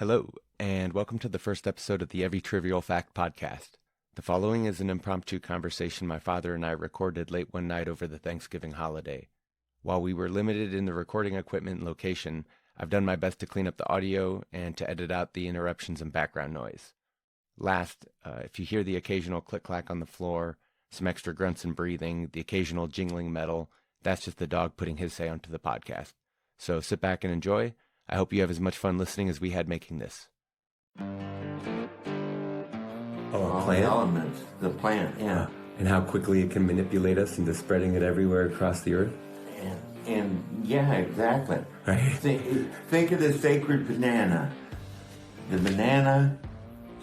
Hello, and welcome to the first episode of the Every Trivial Fact podcast. The following is an impromptu conversation my father and I recorded late one night over the Thanksgiving holiday. While we were limited in the recording equipment and location, I've done my best to clean up the audio and to edit out the interruptions and background noise. Last, if you hear the occasional click-clack on the floor, some extra grunts and breathing, the occasional jingling metal, that's just the dog putting his say onto the podcast. So sit back and enjoy. I hope you have as much fun listening as we had making this. All the elements, the plant, yeah. And how quickly it can manipulate us into spreading it everywhere across the earth? And yeah, exactly. Right. Think of the sacred banana. The banana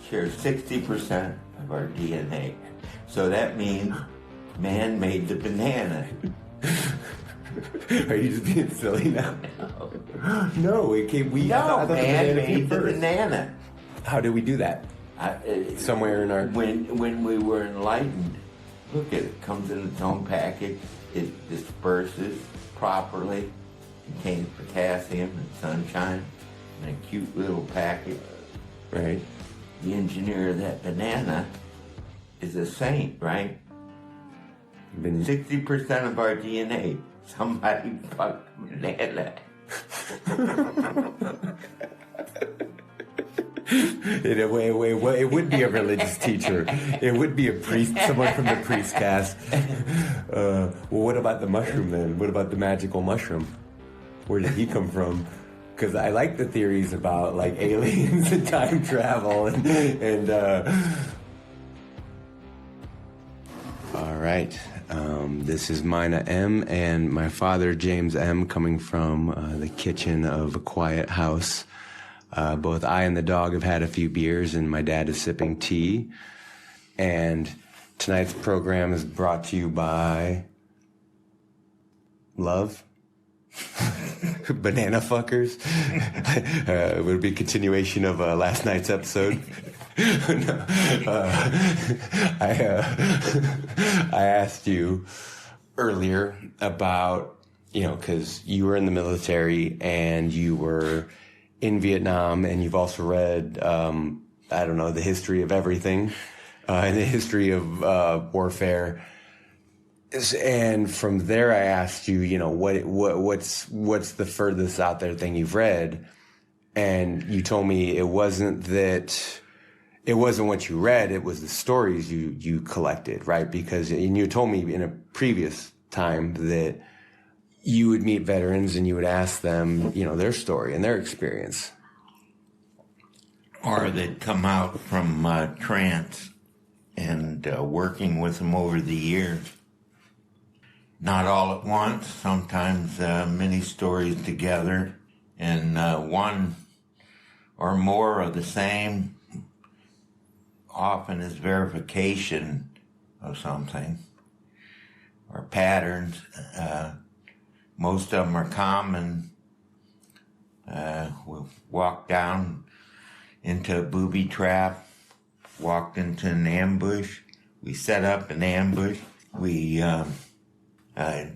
shares 60% of our DNA. So that means man made the banana. Are you just being silly now? No, it came. Man made the banana. How did we do that? Somewhere in our. When we were enlightened, look at it. Comes in its own package. It disperses properly. Contains potassium and sunshine in a cute little package. Right. The engineer of that banana is a saint, right? 60% of our DNA. Somebody fucked banana. In a way, it would be a religious teacher. It would be a priest, someone from the priest caste. Well, what about the mushroom then? What about the magical mushroom? Where did he come from? Because I like the theories about like aliens and time travel and All right. This is Mina M. and my father, James M., coming from the kitchen of a quiet house. Both I and the dog have had a few beers, and my dad is sipping tea. And tonight's program is brought to you by Love. Banana fuckers. It would be a continuation of last night's episode. I asked you earlier about, because you were in the military and you were in Vietnam, and you've also read, the history of everything, and the history of warfare. And from there, I asked you, what's the furthest out there thing you've read? And you told me it wasn't what you read, it was the stories you collected, right? Because, and you told me in a previous time that you would meet veterans and you would ask them, their story and their experience. Or they'd come out from trance and working with them over the years. Not all at once, sometimes many stories together, and one or more of the same often is verification of something or patterns. Most of them are common. We walked down into a booby trap, walked into an ambush. We set up an ambush. We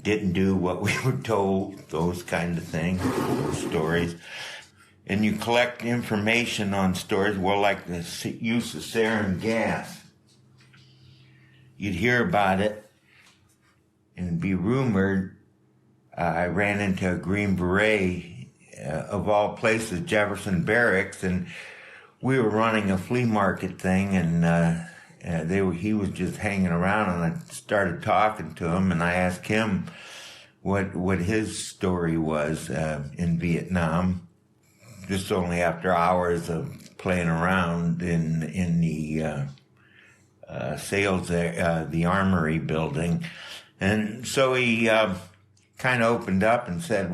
didn't do what we were told, those kind of things, stories. And you collect information on stories, like the use of sarin gas. You'd hear about it and it'd be rumored. I ran into a Green Beret, of all places, Jefferson Barracks, and we were running a flea market thing, and he was just hanging around, and I started talking to him, and I asked him what his story was in Vietnam, just only after hours of playing around in the sales, the armory building. And so he kind of opened up and said,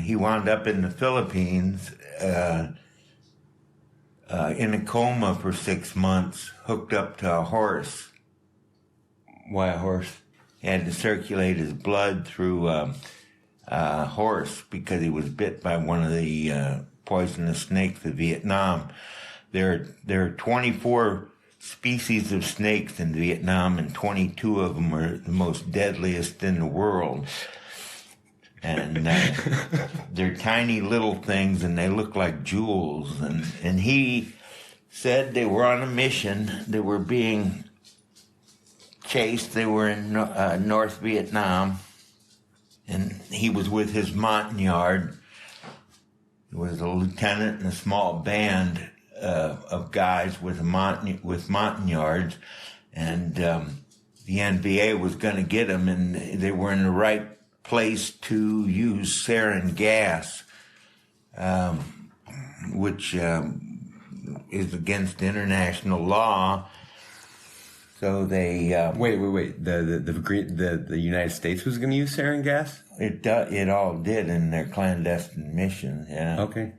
he wound up in the Philippines in a coma for 6 months, hooked up to a horse. Why a horse? He had to circulate his blood through a horse because he was bit by one of the poisonous snakes of Vietnam. There are 24 species of snakes in Vietnam, and 22 of them are the most deadliest in the world. And they're tiny little things, and they look like jewels. And he said they were on a mission. They were being chased. They were in North Vietnam, and he was with his Montagnard. There was a lieutenant and a small band of guys with Montagnards, and the NVA was going to get them, and they were in the right place to use sarin gas, which is against international law. So they wait. The United States was going to use sarin gas? It all did in their clandestine mission. Yeah. Okay.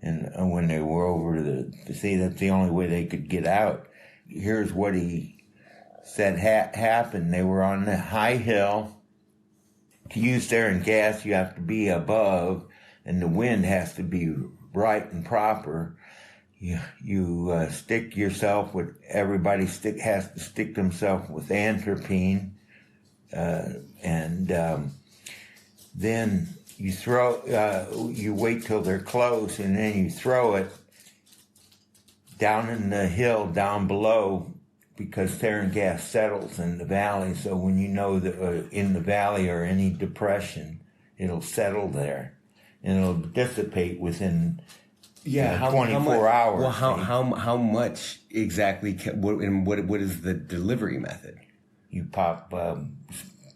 And when they were over to see, that's the only way they could get out. Here's what he said happened. They were on the high hill. To use sarin gas, you have to be above, and the wind has to be right and proper. You stick yourself with, everybody has to stick themselves with atropine, and then you you wait till they're close, and then you throw it down in the hill down below, because sarin gas settles in the valley. So when you know that in the valley or any depression, it'll settle there, and it'll dissipate within 24 hours. Well, how much exactly? What is the delivery method? You pop a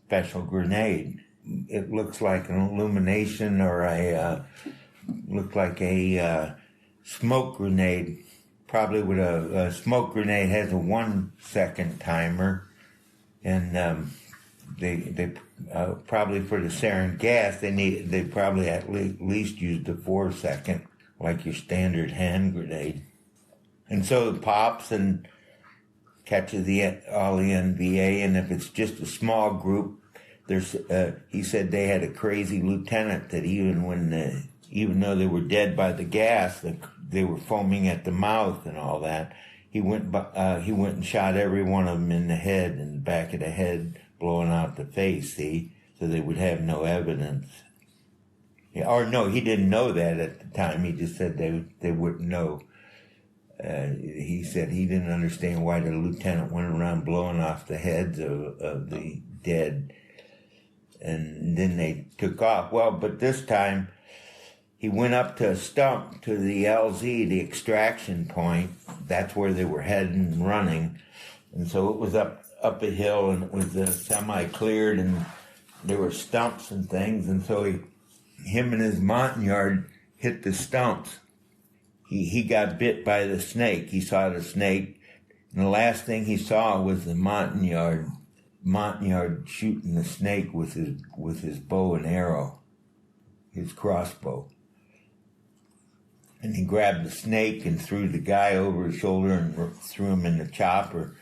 special grenade. It looks like an illumination, or looked like a smoke grenade. Probably with a smoke grenade has a 1 second timer, and they probably for the sarin gas they probably at least used a 4 second, like your standard hand grenade. And so it pops and catches all the NVA, and if it's just a small group, there's he said they had a crazy lieutenant that even though they were dead by the gas, they were foaming at the mouth and all that. He went and shot every one of them in the head, in the back of the head, blowing out the face. See, so they would have no evidence. Or no, he didn't know that at the time. He just said they wouldn't know. He said he didn't understand why the lieutenant went around blowing off the heads of the dead, and then they took off. Well, but this time he went up to a stump, to the LZ, the extraction point. That's where they were heading and running. And so it was up a hill, and it was semi-cleared, and there were stumps and things. And so him and his Montagnard hit the stumps. He got bit by the snake. He saw the snake, and the last thing he saw was the Montagnard shooting the snake with his bow and arrow, his crossbow. And he grabbed the snake and threw the guy over his shoulder and threw him in the chopper.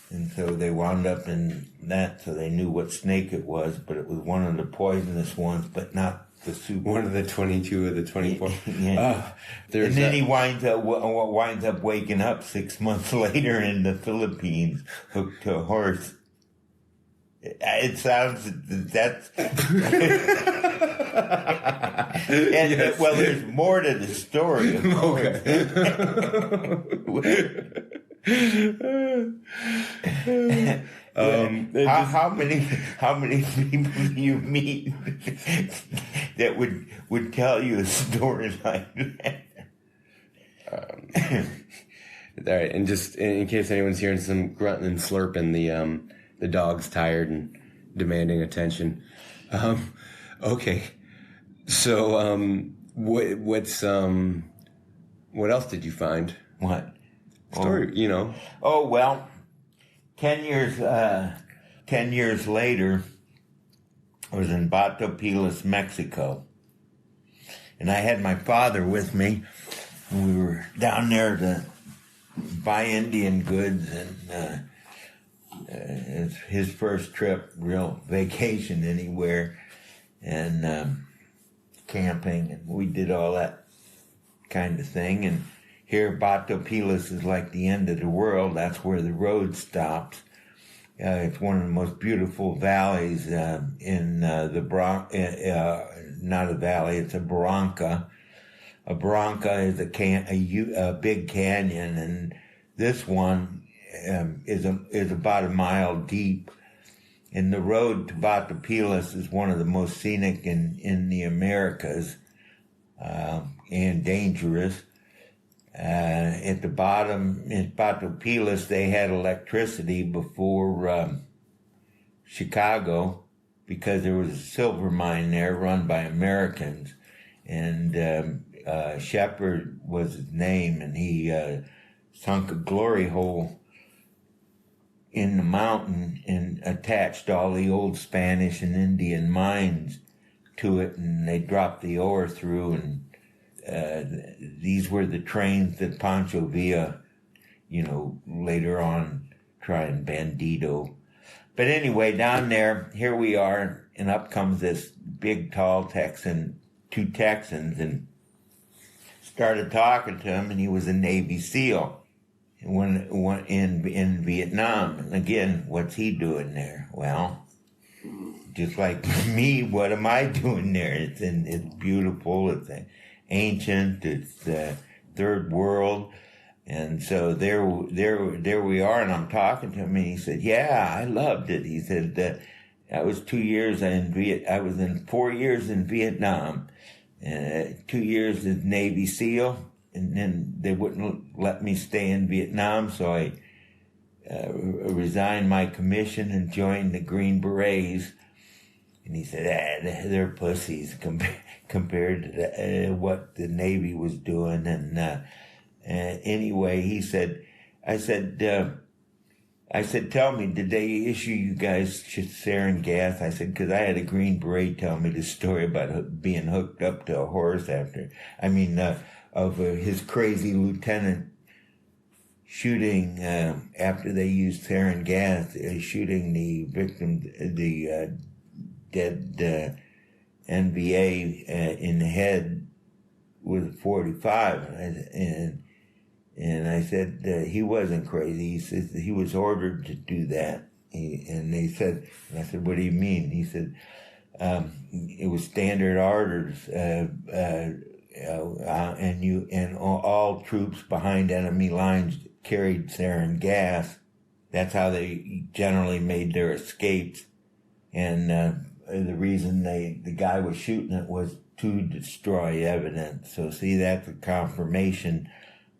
And so they wound up in that, so they knew what snake it was, but it was one of the poisonous ones, but not the super. One of the 22 or the 24. Yeah. And then he winds up waking up 6 months later in the Philippines, hooked to a horse. It sounds that's yes. Well, there's more to the story. How many people do you meet that would tell you a story like that? All right, and just in case anyone's hearing some grunting and slurping, the dog's tired and demanding attention. Okay, so what else did you find? What story? You know? Oh well, 10 years later, I was in Bato Pilas, Mexico, and I had my father with me. And we were down there to buy Indian goods, and it's his first trip, real vacation anywhere, and camping, and we did all that kind of thing. And here, Bato Pilas is like the end of the world. That's where the road stops. It's one of the most beautiful valleys in the not a valley, it's a barranca. A barranca is a big canyon, and this one is about a mile deep. And the road to Batopilas is one of the most scenic in the Americas, and dangerous. At the bottom, in Batopilas, they had electricity before Chicago, because there was a silver mine there run by Americans. And Shepherd was his name, and he sunk a glory hole in the mountain and attached all the old Spanish and Indian mines to it, and they dropped the ore through, and these were the trains that Pancho Villa, later on tried bandito. But anyway, down there, here we are, and up comes this big, tall Texan, two Texans, and started talking to him, and he was a Navy SEAL when in Vietnam. And again, what's he doing there? Well, just like me, what am I doing there? It's beautiful, it's ancient, it's the third world. And so there we are, and I'm talking to him, and he said, yeah, I loved it. He said, I was 2 years I was in 4 years in Vietnam, 2 years as Navy SEAL, and then they wouldn't let me stay in Vietnam, so I resigned my commission and joined the Green Berets. And he said, they're pussies compared to what the Navy was doing. And anyway, he said, I said, tell me, did they issue you guys sarin gas? I said, because I had a Green Beret tell me the story about being hooked up to a horse of his crazy lieutenant shooting, after they used sarin gas, shooting the victim, the dead NVA in the head with a 45. And I said, he wasn't crazy. He said he was ordered to do that. And I said, what do you mean? He said, it was standard orders, and all troops behind enemy lines carried sarin gas. That's how they generally made their escapes. And the reason the guy was shooting it was to destroy evidence. So see, that's a confirmation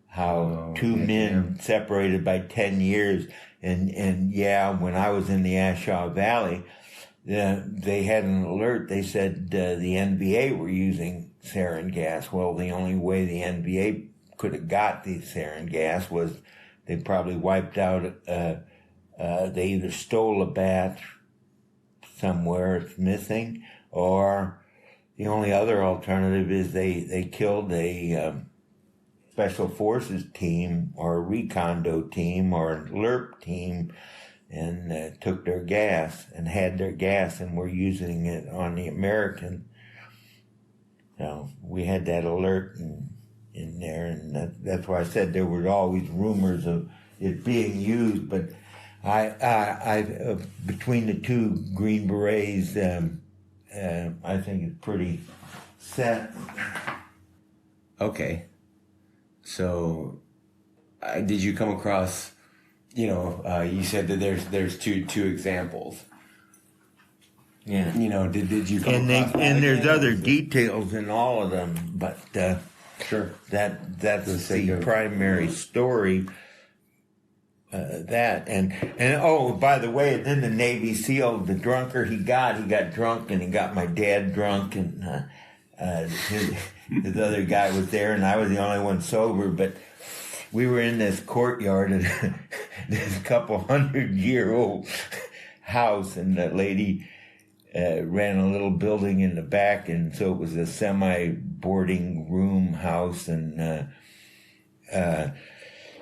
how two men separated by 10 years. And yeah, when I was in the Ashaw Valley, they had an alert. They said the NVA were using sarin gas. Well, the only way the NVA could have got the sarin gas was they probably wiped out, they either stole a batch somewhere it's missing, or the only other alternative is they killed a special forces team or a recondo team or a LRP team and took their gas and had their gas and were using it on the American. So we had that alert in there, and that's why I said there were always rumors of it being used, but I between the two Green Berets, I think it's pretty set. Okay. So, did you come across, you said that there's two examples. Yeah. Did you come across that and there's again? other details in all of them, but sure. That's the primary story. That and oh, by the way, then the Navy SEAL, the drunker he got drunk, and he got my dad drunk, and his other guy was there, and I was the only one sober. But we were in this courtyard of this couple 100-year-old house, and the lady ran a little building in the back, and so it was a semi-boarding room house, and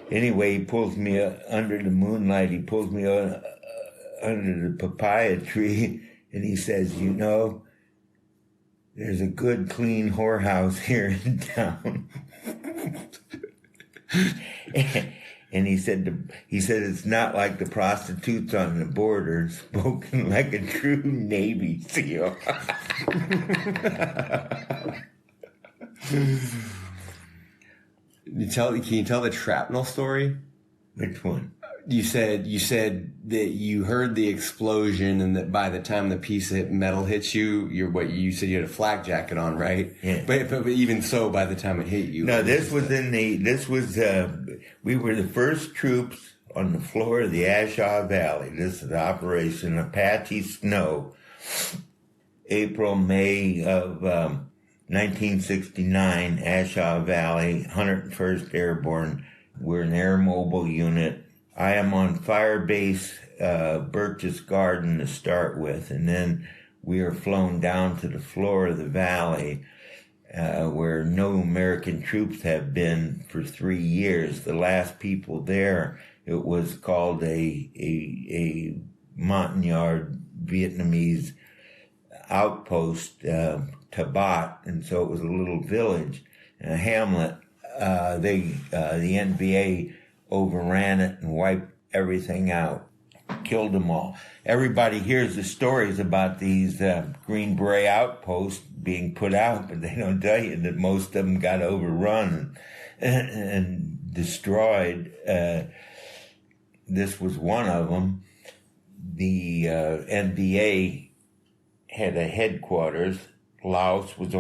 anyway, he pulls me under the moonlight. He pulls me under the papaya tree, and he says, there's a good, clean whorehouse here in town. And he said it's not like the prostitutes on the border, spoken like a true Navy SEAL. Can you tell the shrapnel story? Which one? You said that you heard the explosion, and that by the time the piece of metal hits you, you said you had a flak jacket on, right? Yeah. But even so, by the time it hit you, No, we were the first troops on the floor of the Aodbe Valley. This is Operation Apache Snow, April, May of 1969. Aodbe Valley, 101st Airborne. We're an air mobile unit. I am on Fire Base Birch's Garden to start with, and then we are flown down to the floor of the valley where no American troops have been for 3 years. The last people there, it was called a Montagnard Vietnamese outpost, Tabat, and so it was a little village, a hamlet. The NVA overran it and wiped everything out, killed them all. Everybody hears the stories about these Green Beret outposts being put out, but they don't tell you that most of them got overrun and destroyed. This was one of them. The NVA had a headquarters. Laos was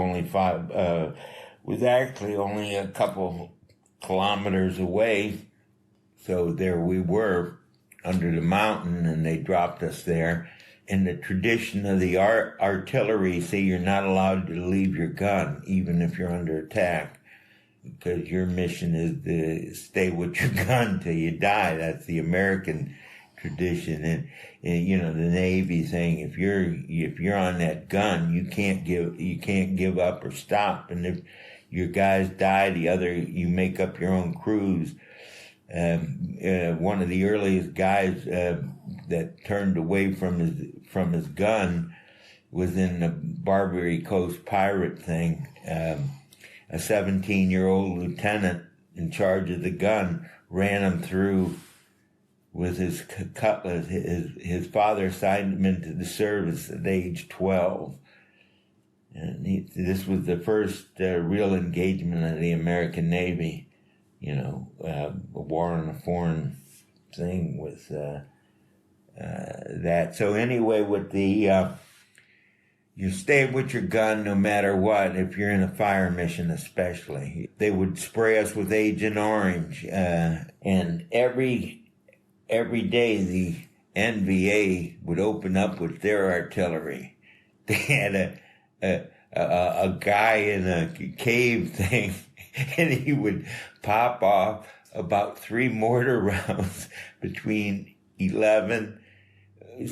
actually only a couple kilometers away. So there we were under the mountain, and they dropped us there. In the tradition of the artillery, say you're not allowed to leave your gun, even if you're under attack, because your mission is to stay with your gun till you die. That's the American tradition. And the Navy thing, if you're on that gun, you can't give up or stop. And if your guys die, you make up your own crews. One of the earliest guys that turned away from his gun was in the Barbary Coast pirate thing. A 17-year-old lieutenant in charge of the gun ran him through with his cutlass. His father signed him into the service at age 12. And this was the first real engagement of the American Navy. A war on a foreign thing with that. So anyway, with the you stay with your gun no matter what. If you're in a fire mission, especially, they would spray us with Agent Orange, and every day the NVA would open up with their artillery. They had a guy in a cave thing. And he would pop off about 3 mortar rounds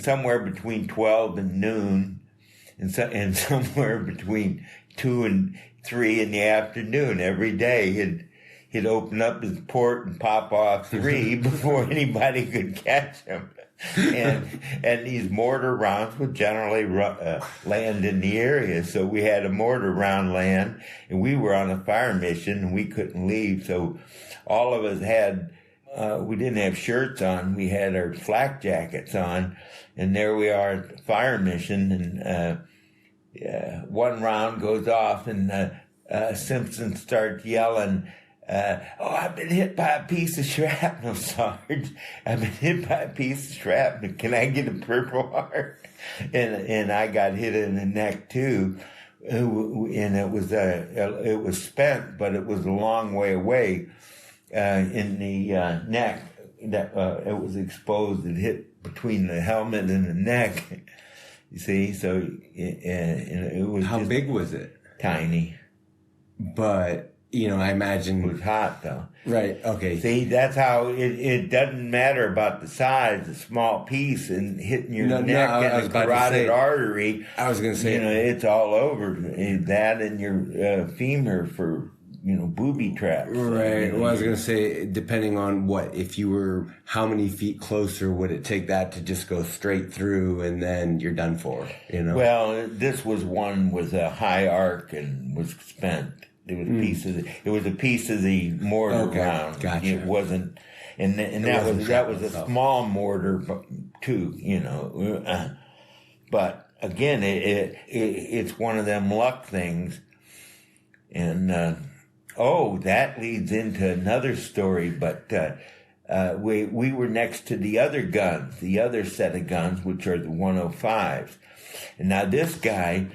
somewhere between 12 and noon, and somewhere between 2 and 3 in the afternoon every day. He'd open up his port and pop off 3 before anybody could catch him. And these mortar rounds would generally land in the area. So we had a mortar round land, and we were on a fire mission, and we couldn't leave. So all of us we didn't have shirts on. We had our flak jackets on, and there we are at the fire mission. And one round goes off, and Simpson starts yelling, I've been hit by a piece of shrapnel, Sarge. I've been hit by a piece of shrapnel. Can I get a Purple Heart? And I got hit in the neck too. And it was spent, but it was a long way away, in the neck. That it was exposed. It hit between the helmet and the neck. You see, so it was. How big was it? Tiny. But I imagine it was hot though. Right. Okay. See, that's how it doesn't matter about the size. A small piece and hitting your neck and the carotid artery. I was going to say, it's all over. That and your femur for booby traps. Right. Well, I was going to say, depending on how many feet closer would it take that to just go straight through, and then you're done for. Well, this was one with a high arc and was spent. It was a piece of the mortar round. Gotcha. It wasn't. and that was a small mortar too, you know. But again, it's one of them luck things, and that leads into another story. But we were next to the other guns, the other set of guns, which are the 105s, and now this guy.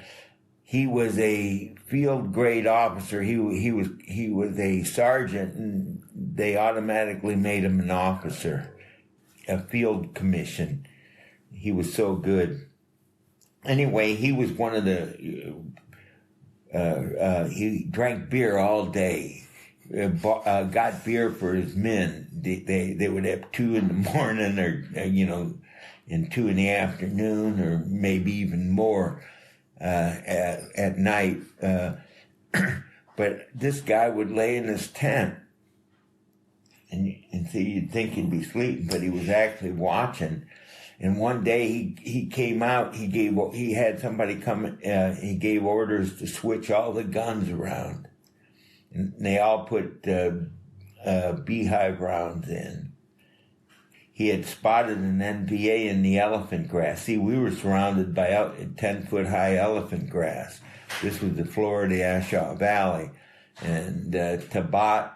He was a field grade officer. He was a sergeant, and they automatically made him an officer, a field commission. He was so good. Anyway, he was one of the. He drank beer all day. Got beer for his men. They would have 2 in the morning, or and 2 in the afternoon, or maybe even more. At night, but this guy would lay in his tent, and so you'd think he'd be sleeping, but he was actually watching. And one day he came out. He had somebody come. He gave orders to switch all the guns around, and they all put beehive rounds in. He had spotted an NVA in the elephant grass. See, we were surrounded by 10-foot-high elephant grass. This was the Florida Ashaw Valley. And Tabat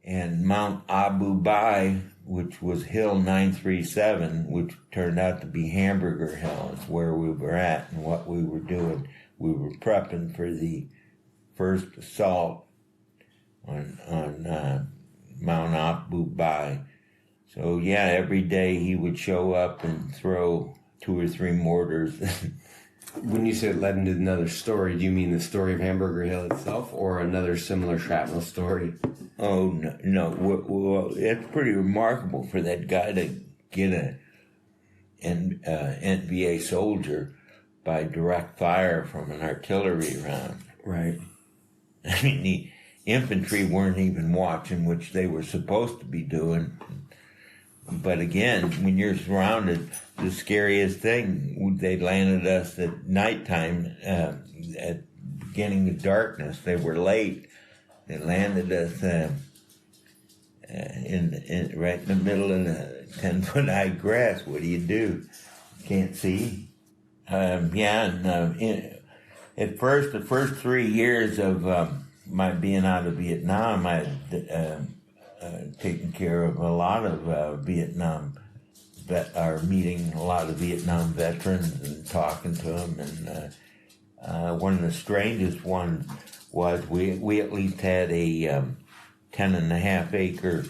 and Mount Aodbe, which was Hill 937, which turned out to be Hamburger Hill, is where we were at and what we were doing. We were prepping for the first assault on Mount Aodbe. So yeah, every day he would show up and throw 2 or 3 mortars. When you say it led into another story, do you mean the story of Hamburger Hill itself, or another similar shrapnel story? Oh no! Well, it's pretty remarkable for that guy to get an NVA soldier by direct fire from an artillery round. Right. I mean, the infantry weren't even watching, which they were supposed to be doing. But again, when you're surrounded, the scariest thing, they landed us at nighttime, at the beginning of darkness. They were late. They landed us right in the middle of the 10-foot-high grass. What do? You can't see. At first, the first 3 years of my being out of Vietnam, I had taken care of a lot of Vietnam meeting a lot of Vietnam veterans and talking to them. And one of the strangest ones was we at least had a 10.5-acre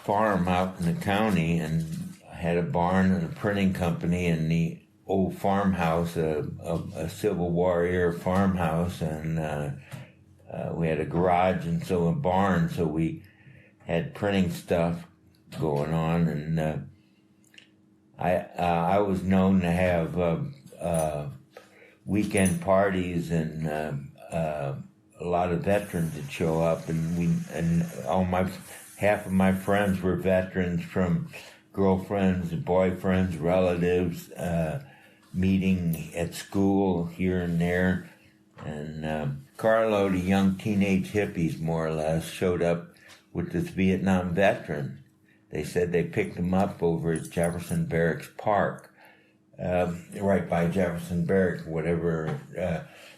farm out in the county, and had a barn and a printing company and the old farmhouse, a Civil War era farmhouse, and we had a garage and so a barn, so we had printing stuff going on, and I was known to have weekend parties, and a lot of veterans would show up, and half of my friends were veterans from girlfriends, boyfriends, relatives, meeting at school here and there, and carload of young teenage hippies, more or less, showed up with this Vietnam veteran. They said they picked him up over at Jefferson Barracks Park, right by Jefferson Barracks, whatever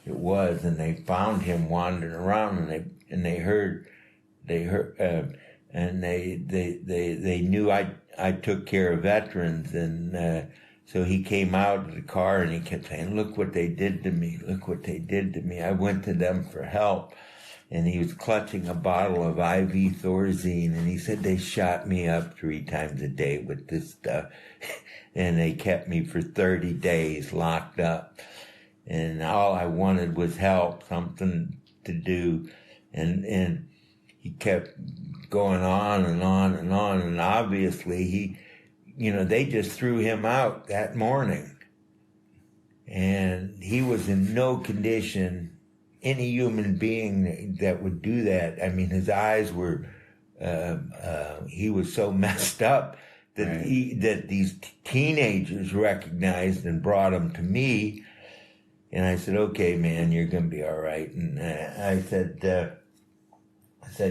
it was, and they found him wandering around, and they knew I took care of veterans, and so he came out of the car and he kept saying, "Look what they did to me! Look what they did to me!" I went to them for help, and he was clutching a bottle of IV Thorazine, and he said they shot me up 3 times a day with this stuff, and they kept me for 30 days locked up, and all I wanted was help, something to do, and he kept going on and on and on, and obviously they just threw him out that morning, and he was in no condition. Any human being that would do that, I mean, his eyes were, he was so messed up that right. That these teenagers recognized and brought him to me, and I said, "Okay, man, you're gonna be all right." And I said,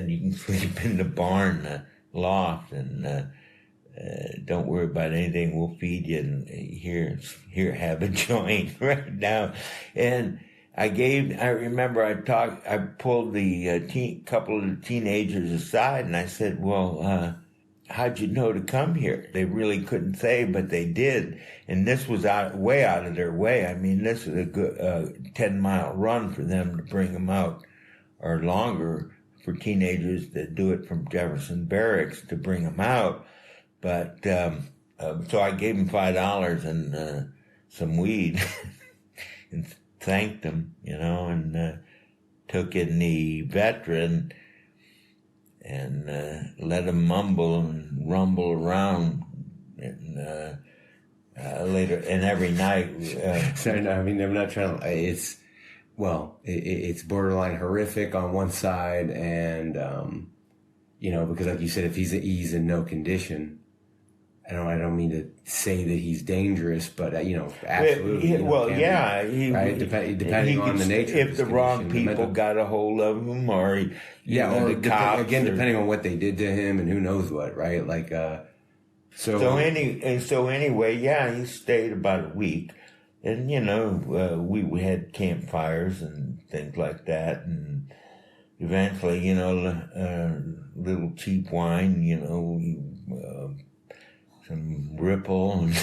"You can sleep in the barn. loft, and don't worry about anything. We'll feed you, and here, have a joint right now. And I remember I pulled the couple of the teenagers aside, and I said, well, how'd you know to come here? They really couldn't say, but they did. And this was way out of their way. I mean, this was a good 10-mile run for them to bring them out, or longer for teenagers that do it from Jefferson Barracks to bring them out. But so I gave them $5 and some weed and thanked them, and took in the veteran and let him mumble and rumble around, and later, and every night. Sorry, no, I mean, I'm not trying to. It's borderline horrific on one side, and because like you said, if he's in no condition. I don't mean to say that he's dangerous, but absolutely. Right? Depending on the nature. If the wrong people got a hold of him, or the cops, depending on what they did to him, and who knows what, right? Like, so anyway, he stayed about a week, and we had campfires and things like that, and eventually, little cheap wine, some Ripple and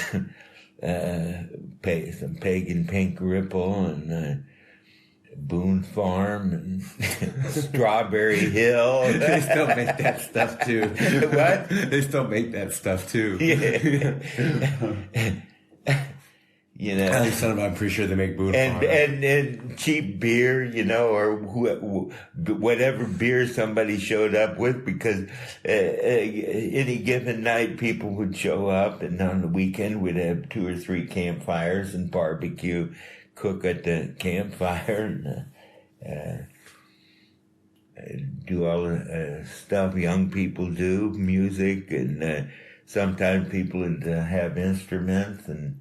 some Pagan Pink Ripple and Boone Farm and Strawberry Hill. They still make that stuff too. What? They still make that stuff too. Yeah. I'm pretty sure they make Boone Farm. And cheap beer, or whatever beer somebody showed up with, because any given night people would show up, and on the weekend we'd have 2 or 3 campfires and barbecue, cook at the campfire, and do all the stuff young people do, music, and sometimes people would have instruments, and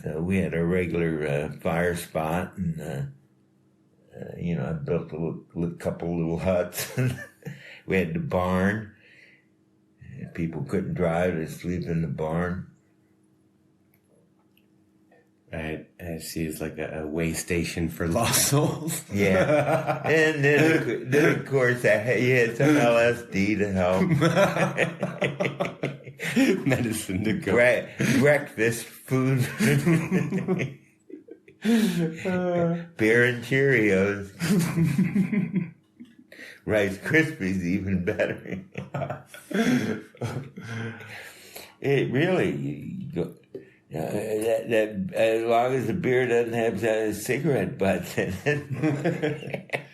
so we had a regular fire spot, and I built a couple little huts. We had the barn. If people couldn't drive, they'd sleep in the barn. Right, I see. It's like a way station for lost souls. Yeah, and then of course you had some LSD to help. Medicine to go. Breakfast food. Beer and Cheerios. Rice Krispies even better. It really, that as long as the beer doesn't have cigarette butts in it.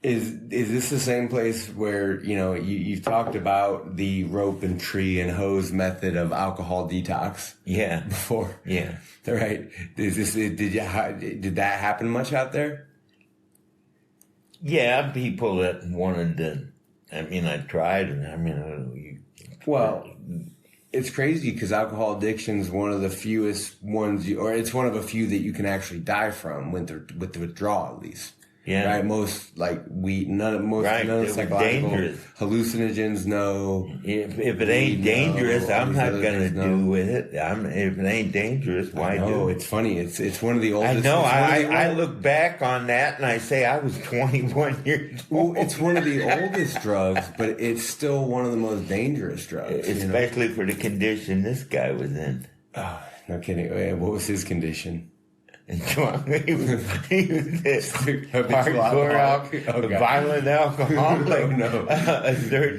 Is this the same place where, you've talked about the rope and tree and hose method of alcohol detox? Yeah. Before? Yeah. Right. Did that happen much out there? Yeah, people that wanted to, I tried, and well, it's crazy because alcohol addiction is one of the fewest ones, or it's one of a few that you can actually die from with the withdrawal, at least. Yeah. Right. Most none of psychological dangerous. Hallucinogens. No. If it ain't dangerous, I'm not gonna do with it. If it ain't dangerous, why do it? It's funny. It's one of the oldest. I know. I look back on that and I say I was 21 years old. Well, it's one of the oldest drugs, but it's still one of the most dangerous drugs, especially for the condition this guy was in. Oh, no kidding. What was his condition? He was hardcore, violent alcoholic, a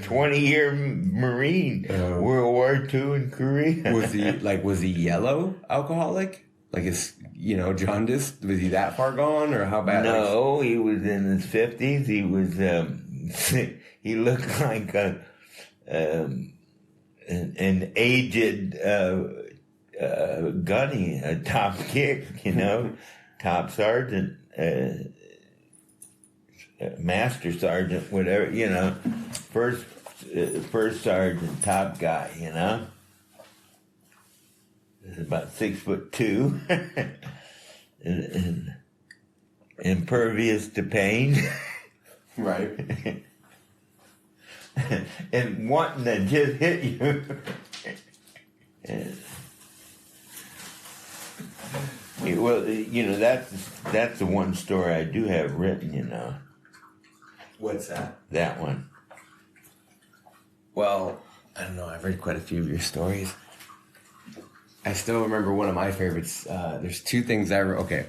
20-year Marine, World War II in Korea. Was he yellow alcoholic? Like jaundice? Was he that far gone, or how bad? No, he was in his 50s. He was, he looked like an aged, gunny, a top kick, top sergeant, master sergeant, whatever, first sergeant, top guy, about 6'2", and impervious to pain. Right. And wanting to just hit you. Well, that's the one story I do have written, What's that? That one. Well, I don't know. I've read quite a few of your stories. I still remember one of my favorites. There's two things I wrote. Okay.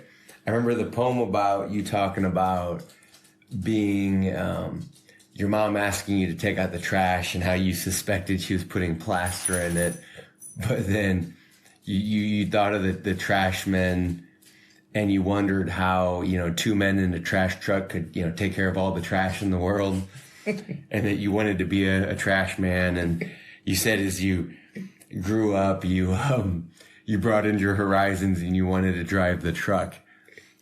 I remember the poem about you talking about being, your mom asking you to take out the trash and how you suspected she was putting plaster in it. But then you thought of the trash men and you wondered how, two men in a trash truck could, take care of all the trash in the world. And that you wanted to be a trash man. And you said as you grew up, you brought into your horizons and you wanted to drive the truck.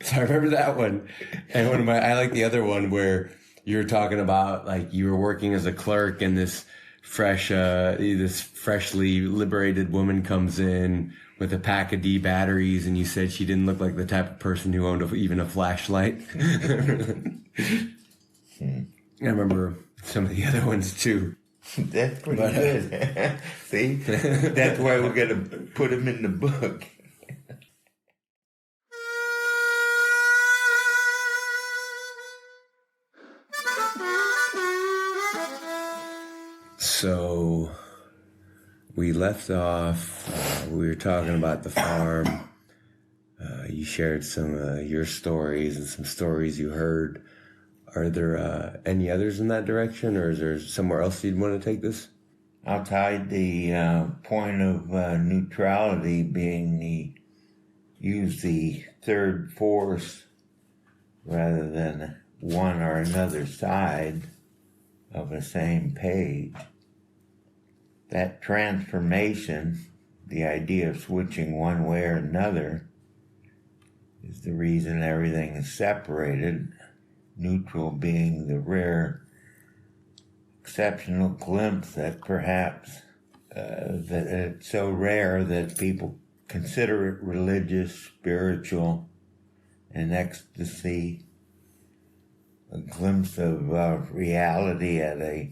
So I remember that one. And I like the other one where you were talking about, like, you were working as a clerk and this freshly liberated woman comes in with a pack of D batteries, and you said she didn't look like the type of person who owned even a flashlight. I remember some of the other ones too. That's pretty good. See? That's why we're going to put them in the book. So we left off, we were talking about the farm. You shared some of your stories and some stories you heard. Are there any others in that direction, or is there somewhere else you'd want to take this? Outside the point of neutrality being use the third force rather than one or another side of the same page. That transformation, the idea of switching one way or another, is the reason everything is separated. Neutral being the rare, exceptional glimpse that perhaps that it's so rare that people consider it religious, spiritual, and ecstasy. A glimpse of reality at a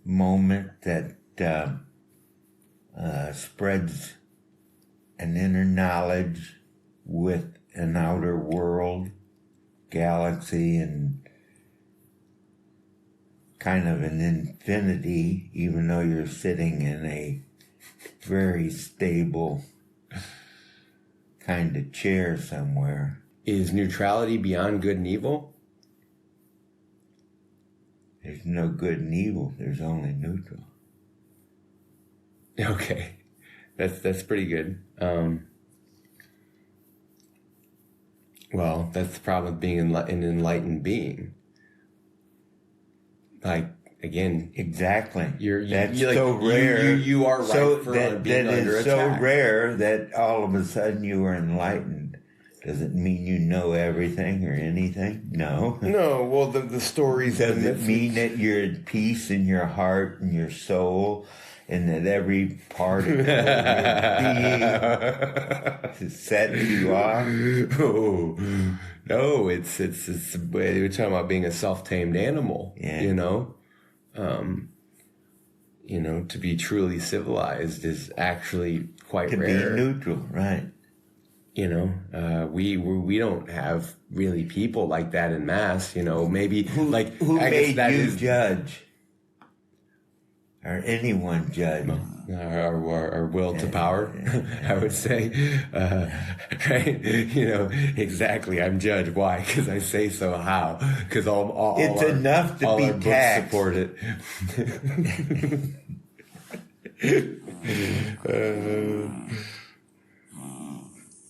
moment that spreads an inner knowledge with an outer world, galaxy, and kind of an infinity, even though you're sitting in a very stable kind of chair somewhere. Is neutrality beyond good and evil? There's no good and evil. There's only neutral. Okay. That's pretty good. Well, that's the problem with being an enlightened being. Like, again, exactly. That's so rare. You are right for being under attack. So rare that all of a sudden you are enlightened. Does it mean you know everything or anything? No. No. Well, the stories. Does it mean that you're at peace in your heart and your soul, and that every part of your being is setting you off? Oh, no, it's we're talking about being a self-tamed animal. Yeah. To be truly civilized is actually quite rare. To be neutral, right? We don't have really people like that in mass. Maybe who made you judge? Or anyone judge? Our will to power, I would say. Right? Exactly. I'm judged. Why? Because I say so. How? Because all it's enough to be taxed. Support it.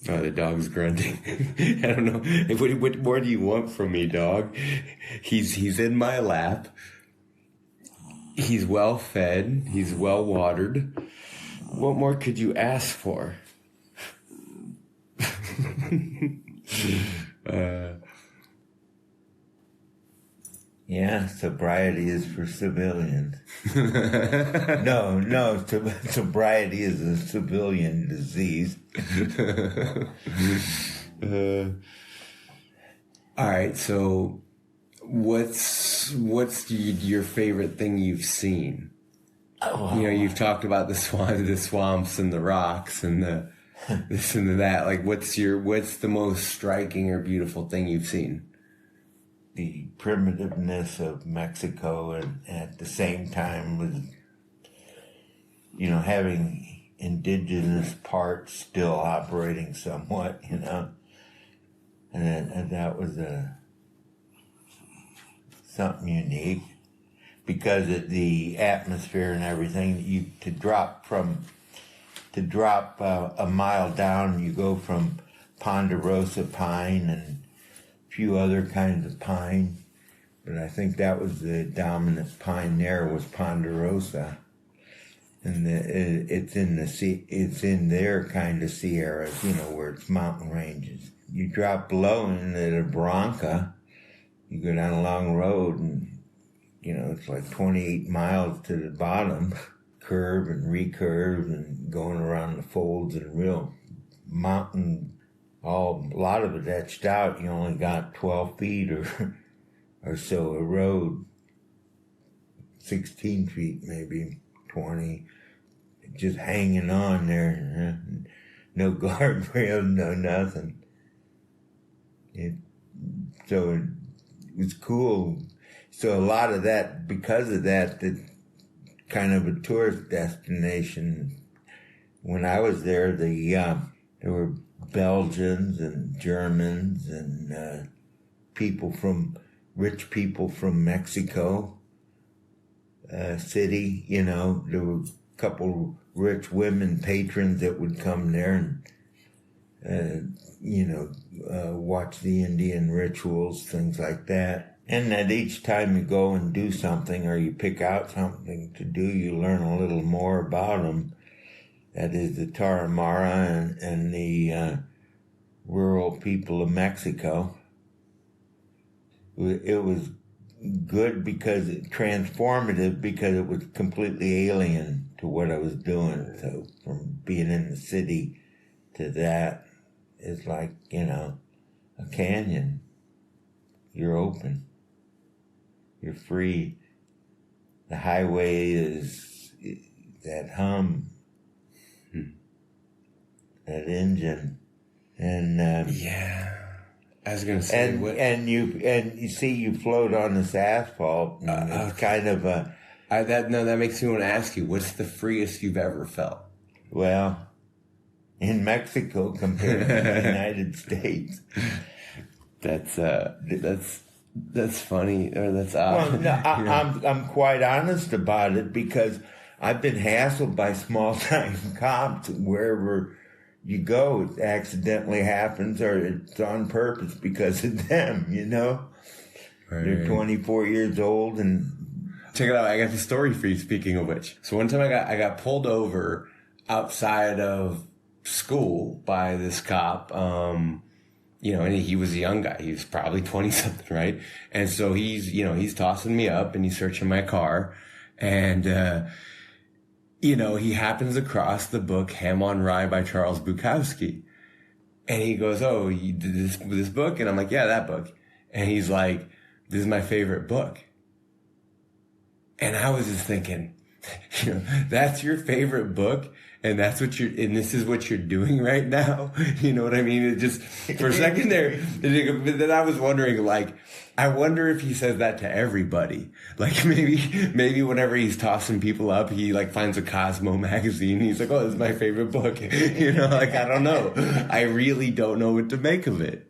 Oh, the dog's grunting. I don't know. What more do you want from me, dog? He's in my lap. He's well fed. He's well watered. What more could you ask for? Yeah, sobriety is for civilians. No, sobriety is a civilian disease. All right, so What's your favorite thing you've seen? Oh. You know, you've talked about the swamps and the rocks and the this and the that. Like, what's the most striking or beautiful thing you've seen? The primitiveness of Mexico, and at the same time with, you know, having indigenous parts still operating somewhat, you know, and that was something unique. Because of the atmosphere and everything, to drop a mile down, you go from ponderosa pine and a few other kinds of pine, but I think that was the dominant pine there was ponderosa, and it's in their kind of Sierras, you know, where it's mountain ranges. You drop below into the Bronca, you go down a long road and, you know, it's like 28 miles to the bottom, curve and recurve and going around the folds and real mountain, a lot of it etched out. You only got 12 feet or so of road, 16 feet, maybe 20, just hanging on there. No guardrails, no nothing. So it was cool. So a lot of that, because of that, the kind of a tourist destination. When I was there, there were Belgians and Germans and rich people from Mexico City. You know, there were a couple rich women patrons that would come there and, you know, watch the Indian rituals, things like that. And that each time you go and do something or you pick out something to do, you learn a little more about them. That is the Tarahumara and the rural people of Mexico. It was good transformative because it was completely alien to what I was doing. So from being in the city to that is like, you know, a canyon. You're open. You're free. The highway is that hum, that engine, and yeah. I was gonna say, and you see you float on this asphalt. And it's kind of a that makes me want to ask you, what's the freest you've ever felt? Well, in Mexico compared to the United States. That's funny, or that's odd. Well, no, I'm quite honest about it because I've been hassled by small-time cops wherever you go. It accidentally happens or it's on purpose because of them, you know? Right. They're 24 years old and... Check it out, I got the story for you, speaking of which. So one time I got pulled over outside of school by this cop, you know, and he was a young guy. He was probably 20-something, right? And so he's tossing me up and he's searching my car. And, you know, he happens across the book Ham on Rye by Charles Bukowski. And he goes, oh, you did this book? And I'm like, yeah, that book. And he's like, this is my favorite book. And I was just thinking, you know, that's your favorite book? And and this is what you're doing right now. You know what I mean? It just, for a second there, but then I was wondering, like, I wonder if he says that to everybody. Like, maybe whenever he's tossing people up, he like finds a Cosmo magazine. He's like, oh, this is my favorite book. You know, like, I don't know. I really don't know what to make of it.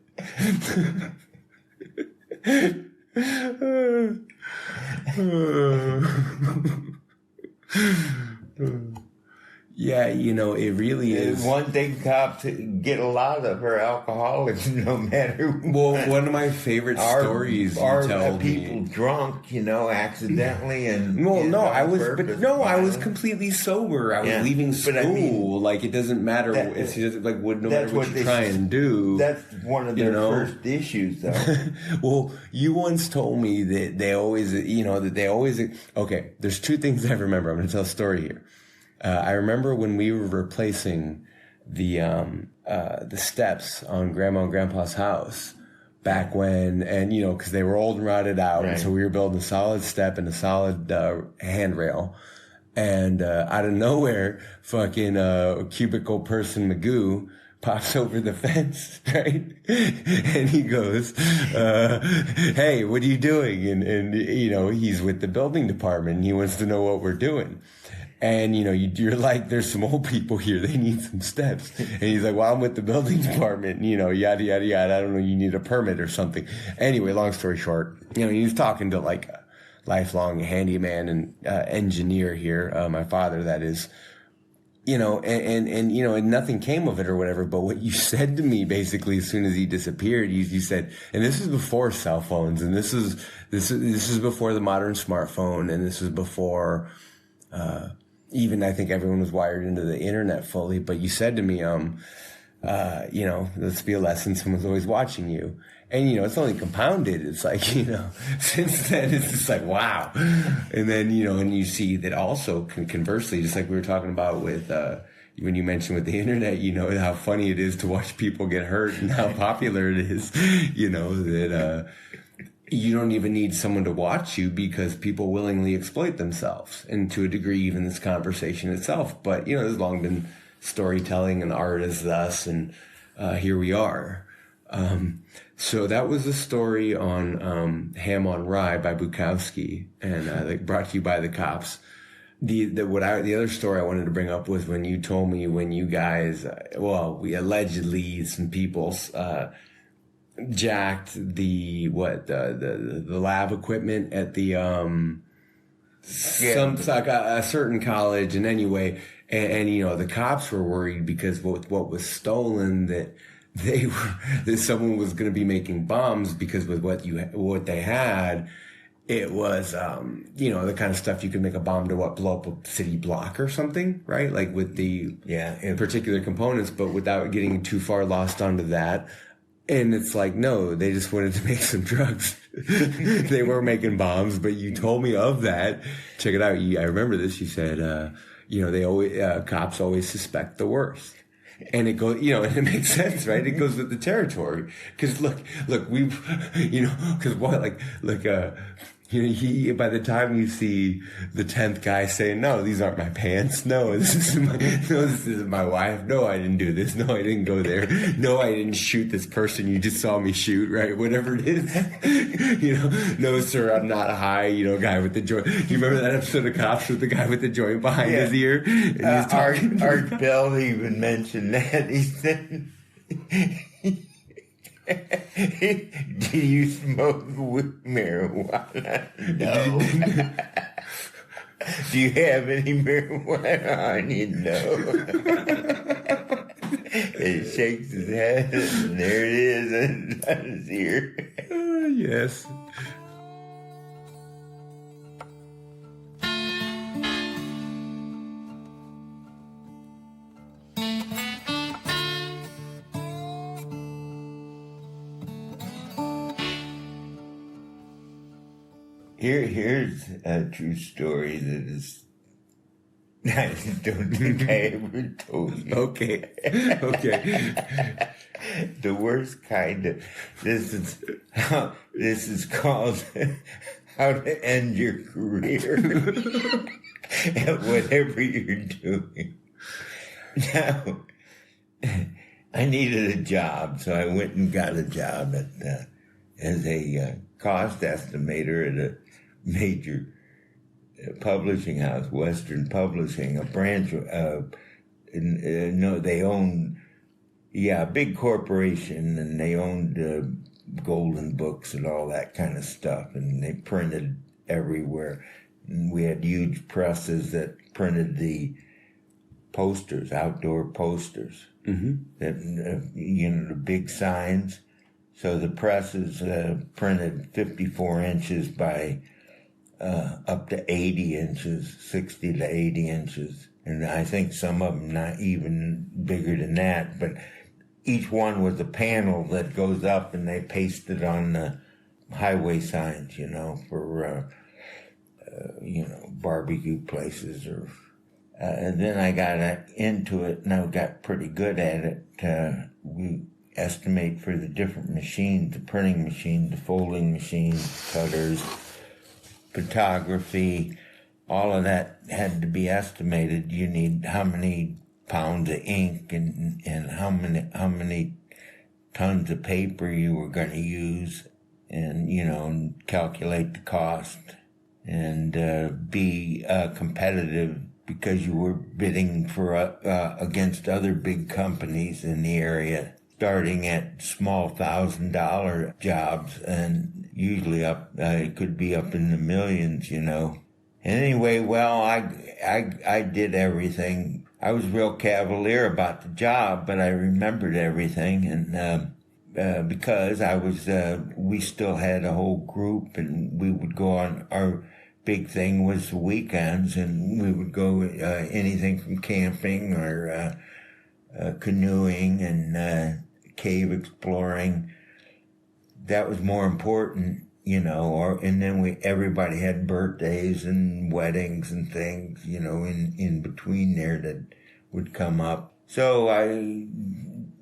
Yeah, you know, it really is. One thing cops get a lot of are alcoholics, no matter what. Well, one of my favorite stories you tell me. People drunk, you know, accidentally and. Well, no, I was completely sober. I was leaving school. I mean, like, it doesn't matter. It's just like, no matter what you try and do. That's one of their first issues, though. Well, you once told me that they always, okay, there's two things I remember. I'm going to tell a story here. I remember when we were replacing the steps on Grandma and Grandpa's house, back when, and, because they were old and rotted out. Right. And so we were building a solid step and a solid handrail. And out of nowhere, fucking cubicle person Magoo pops over the fence, right? And he goes, hey, what are you doing? And he's with the building department and he wants to know what we're doing. And, you're like, there's some old people here. They need some steps. And he's like, well, I'm with the building department, yada, yada, yada. I don't know. You need a permit or something. Anyway, long story short, he was talking to like a lifelong handyman and engineer here, my father, that is, and nothing came of it or whatever. But what you said to me basically as soon as he disappeared, you said, and this is before cell phones, and this is before the modern smartphone, and this is before, even I think everyone was wired into the internet fully. But you said to me, let's be a lesson. Someone's always watching you. And, it's only compounded. It's like, since then it's just like, wow. And then, and you see that also conversely, just like we were talking about with, when you mentioned with the internet, how funny it is to watch people get hurt and how popular it is, that, you don't even need someone to watch you because people willingly exploit themselves. And to a degree, even this conversation itself. But, there's long been storytelling and art as thus, and here we are. So that was the story on Ham on Rye by Bukowski, and brought to you by the cops. The other story I wanted to bring up was when you told me when you guys, we allegedly, some people jacked the lab equipment at the a certain college, and anyway, and the cops were worried because what was stolen, that someone was going to be making bombs, because with what they had, it was the kind of stuff you could make a bomb to blow up a city block or something, right? Like with the particular components, but without getting too far lost onto that. And it's like, no, they just wanted to make some drugs. They were making bombs, but you told me of that. Check it out. I remember this. You said, they always, cops always suspect the worst. And it goes, and it makes sense, right? It goes with the territory. Cause look, we've, cause what, by the time you see the 10th guy saying, no, these aren't my pants. No, this isn't my wife. No, I didn't do this. No, I didn't go there. No, I didn't shoot this person. You just saw me shoot, right? Whatever it is. No, sir, I'm not high, guy with the joint. Do you remember that episode of Cops with the guy with the joint behind his ear? And he's talking. Art Bell even mentioned that. He said, do you smoke with marijuana? No. Do you have any marijuana on you? No. He shakes his head, and there it is on his ear. Yes. Here's a true story that is, I don't think I ever told you. Okay. The worst kind of, this is called How to End Your Career at Whatever You're Doing. Now, I needed a job, so I went and got a job as a cost estimator at a major publishing house, Western Publishing, a branch they own, a big corporation, and they owned Golden Books and all that kind of stuff, and they printed everywhere. And we had huge presses that printed the posters, outdoor posters, that the big signs. So the presses printed 54 inches by up to 80 inches, 60 to 80 inches. And I think some of them not even bigger than that. But each one was a panel that goes up, and they paste it on the highway signs, for, barbecue places. And then I got into it, and I got pretty good at it. estimate for the different machines, the printing machine, the folding machine, cutters, photography, all of that had to be estimated. You need how many pounds of ink and how many tons of paper you were going to use, and, you know, and calculate the cost and be competitive, because you were bidding for against other big companies in the area, starting at small $1,000 jobs, and usually it could be up in the millions, you know. And anyway, well, I did everything. I was real cavalier about the job, but I remembered everything, and because we still had a whole group, and we would go on. Our big thing was the weekends, and we would go anything from camping or canoeing and cave exploring. That was more important, you know. And then everybody had birthdays and weddings and things, you know, in between there that would come up. So I,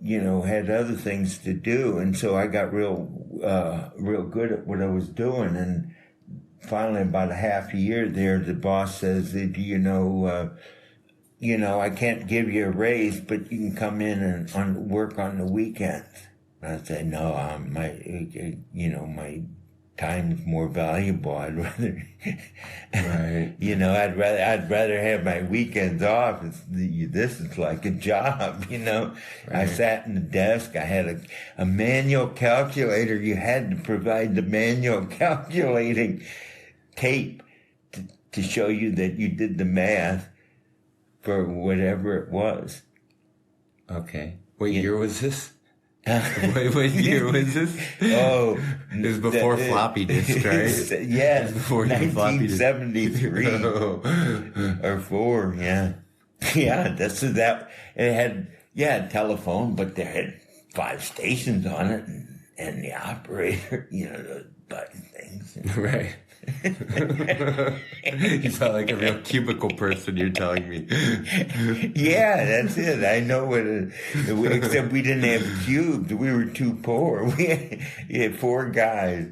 you know, had other things to do, and so I got real good at what I was doing. And finally, about a half a year there, the boss says, you know, I can't give you a raise, but you can come in and work on the weekends. And I said, no, my time's more valuable. I'd rather, Right. you know, I'd rather have my weekends off. This is like a job, you know. Right. I sat in the desk. I had a manual calculator. You had to provide the manual calculating tape to show you that you did the math for whatever it was. Okay. What year was this? What year was this? Oh, it was before floppy disk, right? Yeah, before 1973 or 4. Yeah, yeah. That it had telephone, but there had 5 stations on it, and the operator, you know, the button things. Right. You sound like a real cubicle person, you're telling me. Yeah, that's it. I know except we didn't have cubes. We were too poor. We had 4 guys.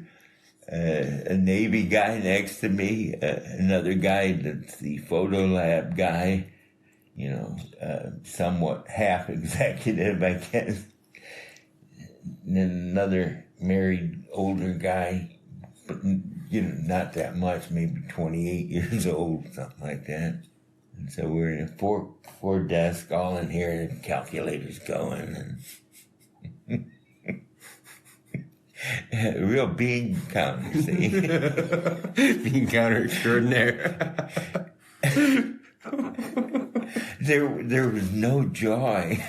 A Navy guy next to me, another guy that's the photo lab guy, you know, somewhat half executive, I guess. And then another married older guy, but, you know, not that much, maybe 28 years old, something like that. And so we're in a 4 desk, all in here, and the calculator's going, and a real bean counter, see? Bean counter extraordinaire. There was no joy.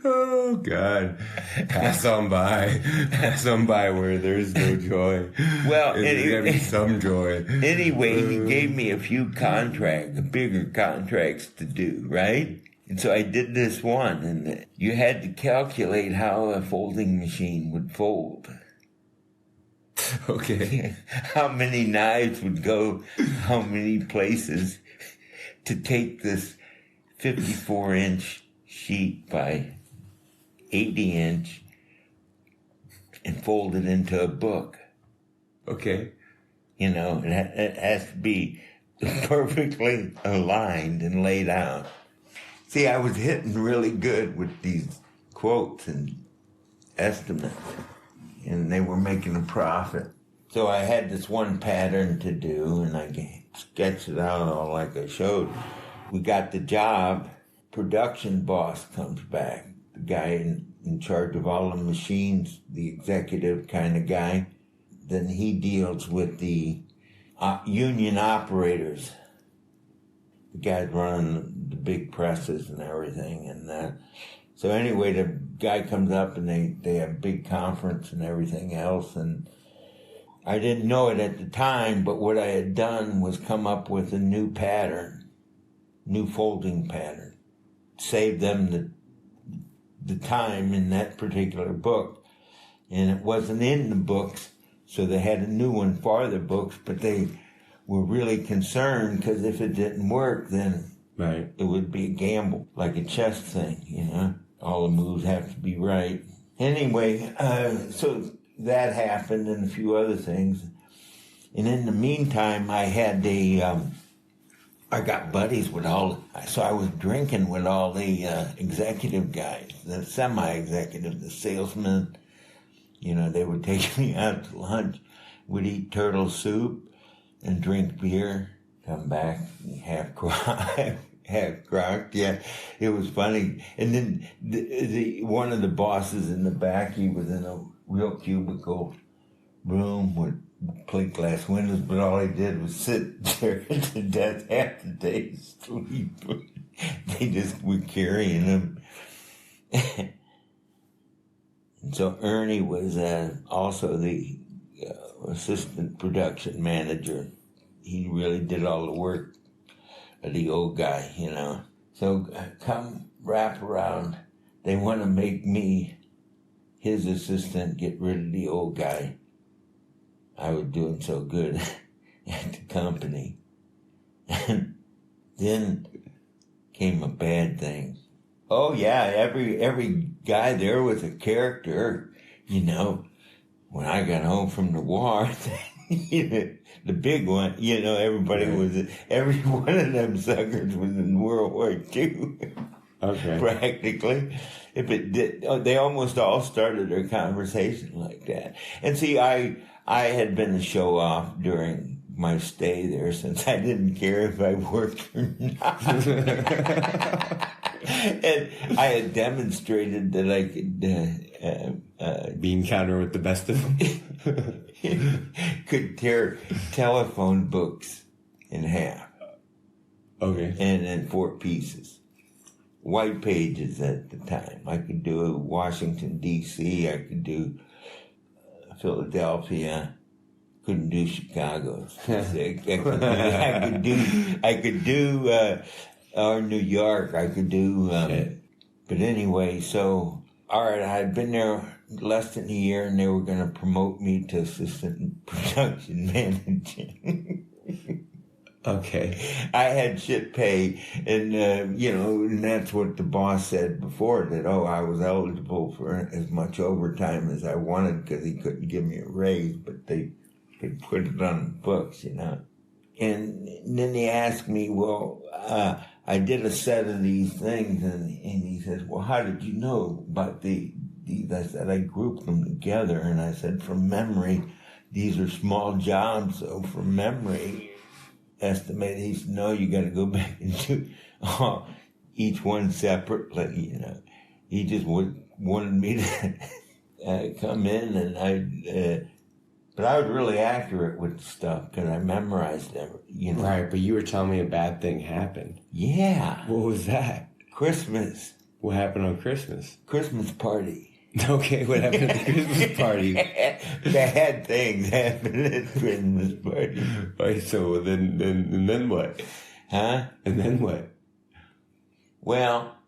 Oh, God. Pass on by where there's no joy. Well, there's got to be some joy. Anyway, he gave me a few bigger contracts to do, right? And so I did this one, and you had to calculate how a folding machine would fold. Okay. How many knives would go how many places to take this 54-inch sheet by 80-inch and fold it into a book. Okay. You know, it has to be perfectly aligned and laid out. See, I was hitting really good with these quotes and estimates, and they were making a profit. So I had this one pattern to do, and I sketched it out all like I showed. We got the job. Production boss comes back, the guy in charge of all the machines, the executive kind of guy. Then he deals with the union operators, the guys running the big presses and everything. And so anyway, the guy comes up and they have a big conference and everything else. And I didn't know it at the time, but what I had done was come up with a new pattern, new folding pattern. Saved them the time in that particular book. And it wasn't in the books, so they had a new one for the books, but they were really concerned because if it didn't work, then Right. it would be a gamble, like a chess thing, you know. All the moves have to be right. Anyway, so that happened and a few other things. And in the meantime, I had I got buddies with so I was drinking with all the executive guys, the semi-executive, the salesmen. You know, they would take me out to lunch. We'd eat turtle soup and drink beer, come back, half grog. Yeah, it was funny. And then the one of the bosses in the back, he was in a real cubicle room with plate glass windows, but all he did was sit there to death half the day sleep. They just were carrying him. And so Ernie was also the assistant production manager. He really did all the work of the old guy, you know. So come wrap around, they want to make me his assistant, get rid of the old guy. I was doing so good at the company. And then came a bad thing. Oh yeah, every guy there was a character, you know. When I got home from the war, the big one, you know, every one of them suckers was in World War II. Okay. Practically. If it did, they almost all started their conversation like that. And see, I had been a show off during my stay there since I didn't care if I worked or not. And I had demonstrated that I could be encountered with the best of them. could tear telephone books in half. Okay. And in 4 pieces. White pages at the time. I could do Washington, D.C. I could do Philadelphia. Couldn't do Chicago. I could do or New York. I could do. But anyway, so all right, I had been there less than a year, and they were going to promote me to assistant production manager. Okay. I had shit pay, and you know, and that's what the boss said before, that I was eligible for as much overtime as I wanted because he couldn't give me a raise, but they could put it on the books, you know. And then he asked me, well, I did a set of these things, and he says, well, how did you know about these? I said, I grouped them together, and I said, from memory, these are small jobs, so from memory, estimate. He said, no, you got to go back and do each one separately, you know. He just wanted me to come in, and but I was really accurate with stuff because I memorized them, you know. Right, but you were telling me a bad thing happened. Yeah. What was that? Christmas. What happened on Christmas? Christmas party. Okay, what happened at the Christmas party? Bad things happened at Christmas party. Right, so then what? Huh? And then what? Well,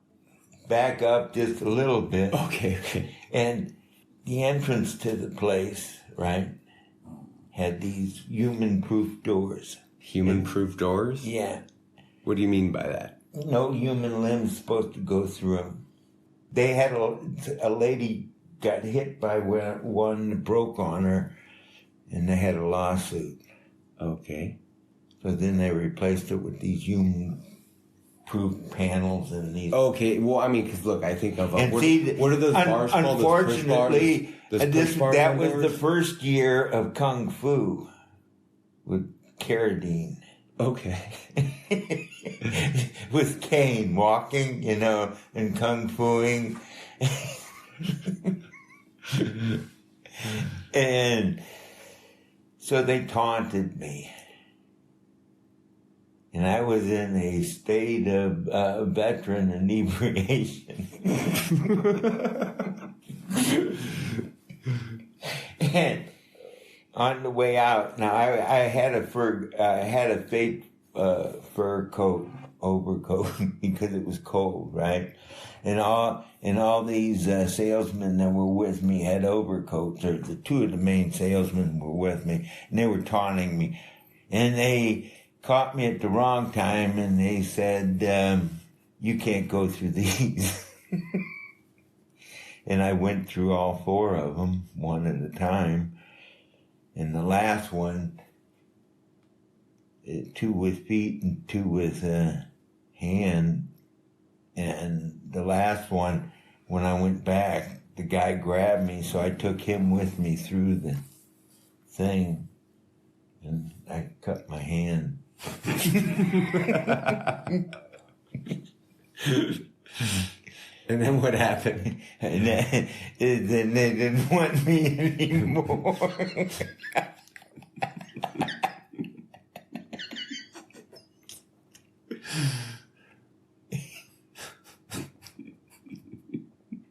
back up just a little bit. Okay. And the entrance to the place, right, had these human-proof doors. Human-proof doors? Yeah. What do you mean by that? No human limb's supposed to go through them. They had a lady got hit by one that broke on her, and they had a lawsuit. Okay. So then they replaced it with these human-proof panels and these. Okay, well, I mean, because look, I think of what are those bars called? Unfortunately, that was doors? the first year of Kung Fu with Carradine. Okay. With cane walking, you know, and kung fuing. And so they taunted me. And I was in a state of veteran inebriation. And on the way out, now I had a fake fur coat, overcoat, because it was cold, right? And all these salesmen that were with me had overcoats, or the 2 of the main salesmen were with me, and they were taunting me. And they caught me at the wrong time, and they said, you can't go through these. And I went through all 4 of them, one at a time. And the last one, 2 with feet and 2 with hand. And the last one, when I went back, the guy grabbed me, so I took him with me through the thing. And I cut my hand. And then what happened? And then they didn't want me anymore.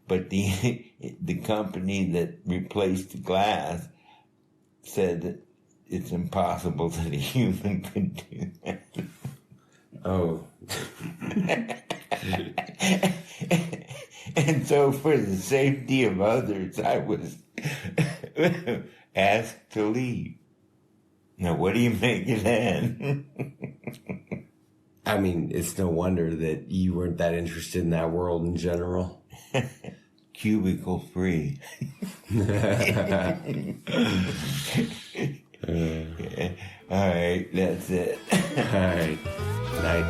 But the company that replaced the glass said that it's impossible that a human could do that. Oh. And so for the safety of others, I was asked to leave. Now, what do you make of that? I mean, it's no wonder that you weren't that interested in that world in general. Cubicle free. All right, that's it. All right. Night.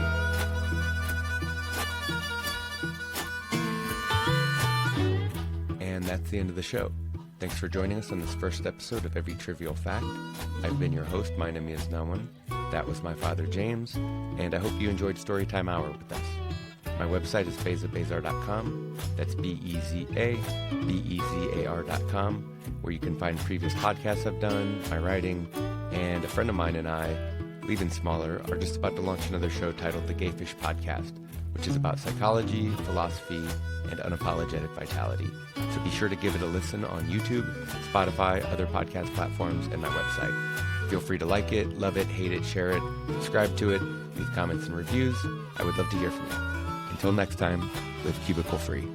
And that's the end of the show. Thanks for joining us on this first episode of Every Trivial Fact. I've been your host, my name is Miesnowan. That was my father, James, and I hope you enjoyed Storytime Hour with us. My website is bezabezar.com. That's BEZABEZAR.com, where you can find previous podcasts I've done, my writing, and a friend of mine and I, even smaller, are just about to launch another show titled The Gayfish Podcast, which is about psychology, philosophy, and unapologetic vitality. So be sure to give it a listen on YouTube, Spotify, other podcast platforms, and my website. Feel free to like it, love it, hate it, share it, subscribe to it, leave comments and reviews. I would love to hear from you. Until next time, live cubicle free.